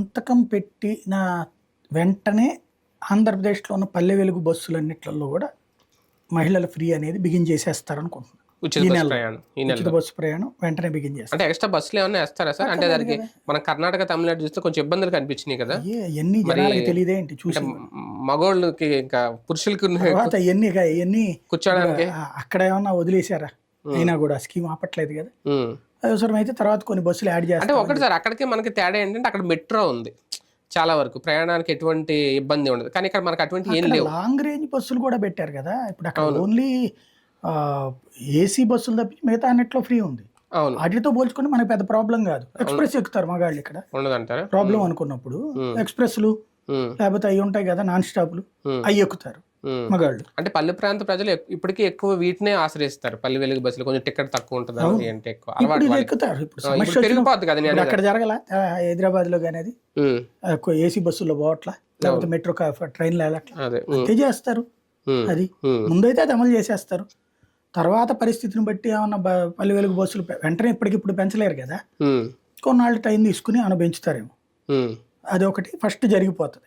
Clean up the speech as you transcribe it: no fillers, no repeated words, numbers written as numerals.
సంతకం పెట్టిన వెంటనే ఆంధ్రప్రదేశ్లో ఉన్న పల్లె వెలుగు బస్సులన్నిట్లలో కూడా మహిళల ఫ్రీ అనేది బిగిన్ చేసేస్తారనుకుంటున్నాను. ఉచిత బస్సు ప్రయాణం వెంటనే బిగిన్ చేస్తారు. అంటే ఎక్స్ట్రా బస్సులు ఏమన్నా వేస్తారా సార్? అంటే దానికి మన కర్ణాటక తమిళనాడు చూస్తే కొంచెం ఇబ్బందులు కనిపించినాయి కదా. ఎన్ని జనాలకి తెలియదేంటి చూసి మగోళ్ళకి ఇంకా పురుషులకి ఎన్ని కూర్చోడానికి అక్కడ ఏమన్నా వదిలేశారా? అయినా కూడా స్కీమ్ ఆపట్లేదు కదా. అవసరం అయితే తర్వాత కొన్ని బస్సులు యాడ్ చేస్తారు. అంటే ఒకటి సార్ అక్కడికి మనకి తేడా ఏంటంటే అక్కడ మెట్రో ఉంది, చాలా వరకు ప్రయాణానికి ఎటువంటి ఇబ్బంది ఉండదు. కానీ ఇక్కడ మనకు అటువంటి ఏం లేవు. లాంగ్ రేంజ్ బస్సులు కూడా పెట్టారు కదా ఇప్పుడు. అక్కడ ఓన్లీ ఏసీ బస్సులు తప్పించి మిగతా అన్నిట్లో ఫ్రీ ఉంది. వాటితో పోల్చుకుంటే మనకి పెద్ద ప్రాబ్లం కాదు. ఎక్స్ప్రెస్ ఎక్కుతారు మగాళ్ళు, ఇక్కడ ఉండదంటారా ప్రాబ్లం అనుకున్నప్పుడు ఎక్స్ప్రెస్లు లేకపోతే అవి ఉంటాయి కదా నాన్ స్టాప్లు, అవి ఎక్కుతారు మగాళ్ళు. అంటే పల్లె ప్రాంత ప్రజలు ఇప్పటికీ ఎక్కువ వీటినే ఆశ్రయిస్తారు. పల్లె వెలుగు బస్సులు కొంచెం టికెట్ తక్కువ ఉంటుంది అంటే ఎక్కువ ఎక్కుతారు. ఇప్పుడు పెరిగిపోద్ది కదా. అక్కడ జరగల హైదరాబాద్ లో కానీ ఏసీ బస్సుల్లో పోవట్లా, లేకపోతే మెట్రో ట్రైన్లు వెళ్ళట్లా, అంతే చేస్తారు. అది ముందైతే అది అమలు చేసేస్తారు. తర్వాత పరిస్థితిని బట్టి ఏమన్నా పల్లె వెలుగు బస్సులు వెంటనే ఇప్పటికిప్పుడు పెంచలేరు కదా, కొన్నాళ్ళు టైం తీసుకుని ఏమైనా పెంచుతారేమో. అది ఒకటి ఫస్ట్ జరిగిపోతుంది.